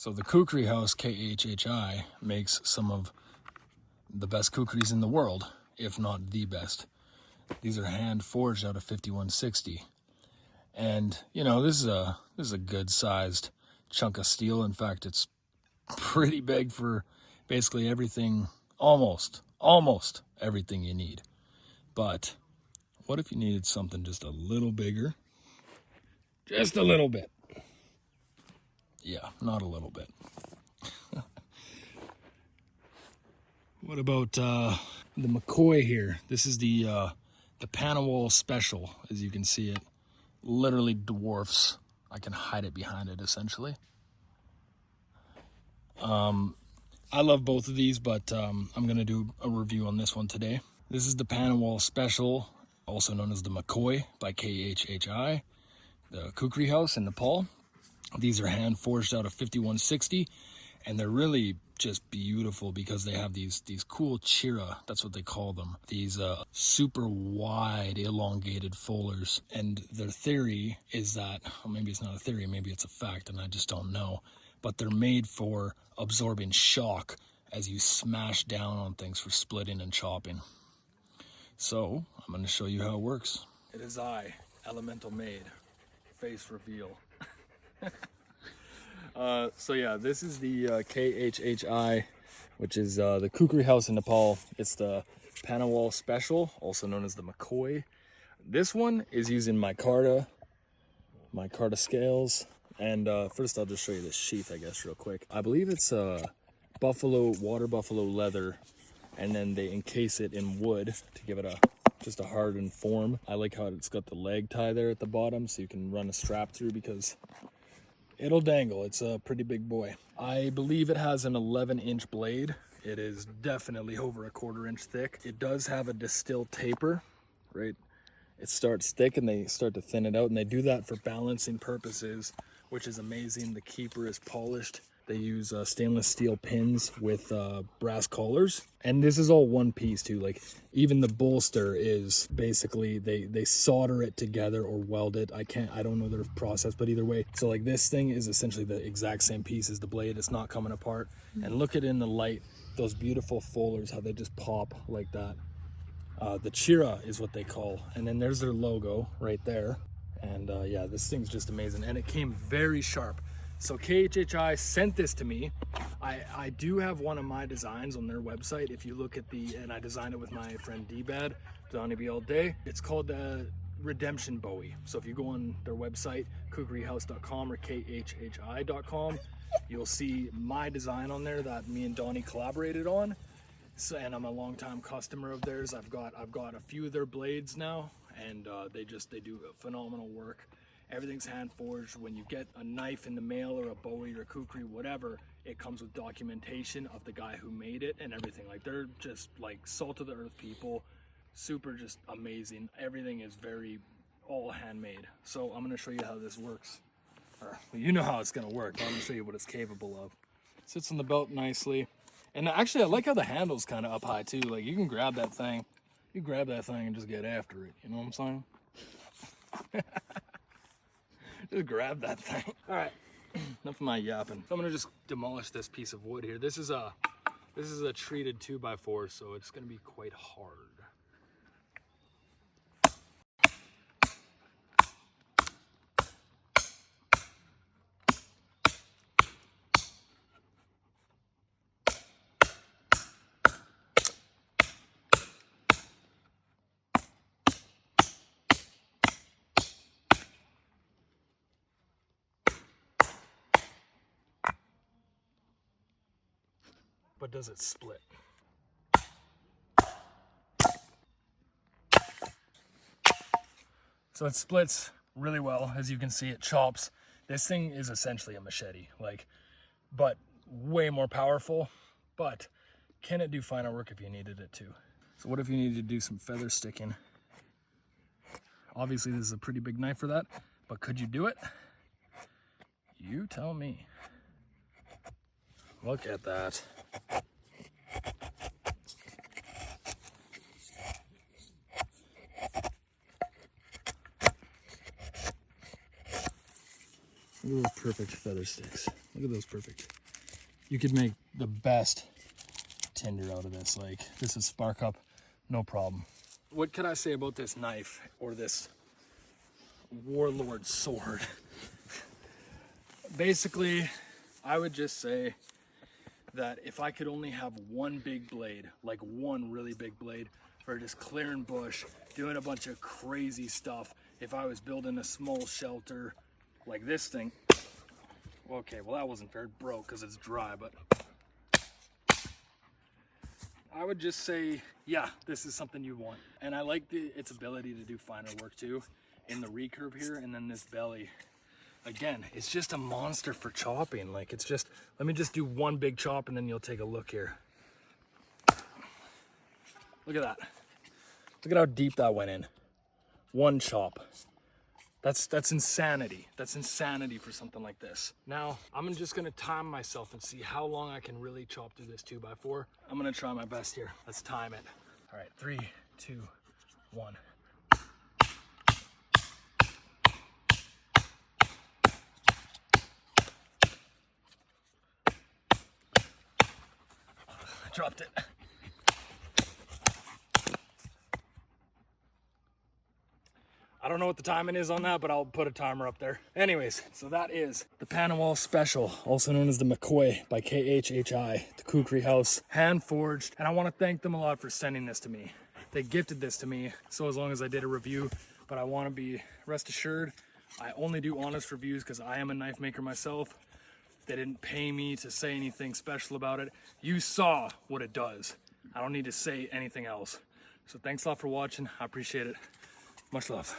So the Khukuri house, KHHI, makes some of the best kukuris in the world, if not the best. These are hand forged out of 5160. And, you know, this is a good sized chunk of steel. In fact, it's pretty big for basically everything, almost everything you need. But what if you needed something just a little bigger? Just a little bit. Yeah, not a little bit. What about the McCoy here? This is the Panawal special, as you can see it. Literally dwarfs. I can hide it behind it, essentially. I love both of these, but I'm going to do a review on this one today. This is the Panawal special, also known as the McCoy by KHHI, the Khukuri house in Nepal. These are hand forged out of 5160, and they're really just beautiful because they have these cool chira, that's what they call them, these super wide elongated fullers. And their theory is that, well, maybe it's not a theory, maybe it's a fact and I just don't know, but they're made for absorbing shock as you smash down on things for splitting and chopping. So I'm going to show you how it works. It is I, Elemental Maid, face reveal. So yeah, this is the KHHI, which is the Khukuri house in Nepal. It's the Panawal special, also known as the McCoy. This one is using micarta scales. And first I'll just show you the sheath, I guess, real quick. I believe it's water buffalo leather, and then they encase it in wood to give it just a hardened form. I like how it's got the leg tie there at the bottom, so you can run a strap through because it'll dangle. It's a pretty big boy. I believe it has an 11-inch blade. It is definitely over a 1/4 inch thick. It does have a distilled taper, right? It starts thick and they start to thin it out, and they do that for balancing purposes, which is amazing. The keeper is polished. They use stainless steel pins with brass collars. And this is all one piece too. Like even the bolster is basically, they solder it together or weld it. I don't know their process, but either way. So like this thing is essentially the exact same piece as the blade. It's not coming apart. And look at it in the light, those beautiful fullers, how they just pop like that. The chira is what they call. And then there's their logo right there. And yeah, this thing's just amazing. And it came very sharp. So KHHI sent this to me. I do have one of my designs on their website. If you look at and I designed it with my friend D-Bad, Donnie B all day. It's called the Redemption Bowie. So if you go on their website, kukurihouse.com or khhi.com, you'll see my design on there that me and Donnie collaborated on. So, and I'm a longtime customer of theirs. I've got a few of their blades now, and they do phenomenal work. Everything's hand forged. When you get a knife in the mail or a Bowie or a Khukuri, whatever, it comes with documentation of the guy who made it and everything. Like they're just like salt of the earth people, super just amazing. Everything is very all handmade. So I'm gonna show you how this works. Or well, you know how it's gonna work. I'm gonna show you what it's capable of. Sits on the belt nicely. And actually I like how the handle's kind of up high too. Like you can grab that thing. You grab that thing and just get after it. You know what I'm saying? Just grab that thing. All right, enough of my yapping. So I'm gonna just demolish this piece of wood here. This is a treated 2x4, so it's gonna be quite hard. But does it split? So it splits really well. As you can see, it chops. This thing is essentially a machete, but way more powerful. But can it do finer work if you needed it to? So what if you needed to do some feather sticking? Obviously this is a pretty big knife for that, but could you do it? You tell me. Look at that. Look at those perfect feather sticks. Look at those perfect. You could make the best tinder out of this. Like, this is spark up, no problem. What could I say about this knife or this warlord sword? Basically, I would just say that if I could only have one big blade, like one really big blade for just clearing bush, doing a bunch of crazy stuff, if I was building a small shelter like this thing, okay, well that wasn't fair, it broke because it's dry, but I would just say, yeah, this is something you want. And I like its ability to do finer work too in the recurve here, and then this belly. Again, it's just a monster for chopping. Like, it's just, let me just do one big chop and then you'll take a look here. Look at that. Look at how deep that went in. One chop. That's insanity. That's insanity for something like this. Now, I'm just gonna time myself and see how long I can really chop through this 2x4. I'm gonna try my best here. Let's time it. All right, 3, 2, 1. I dropped it. I don't know what the timing is on that, but I'll put a timer up there. Anyways, so that is the Panawal Special, also known as the McCoy by KHHI, the Khukuri house, hand forged. And I want to thank them a lot for sending this to me. They gifted this to me, so as long as I did a review, but I want to be rest assured, I only do honest reviews because I am a knife maker myself. They didn't pay me to say anything special about it. You saw what it does. I don't need to say anything else. So thanks a lot for watching. I appreciate it. Much love.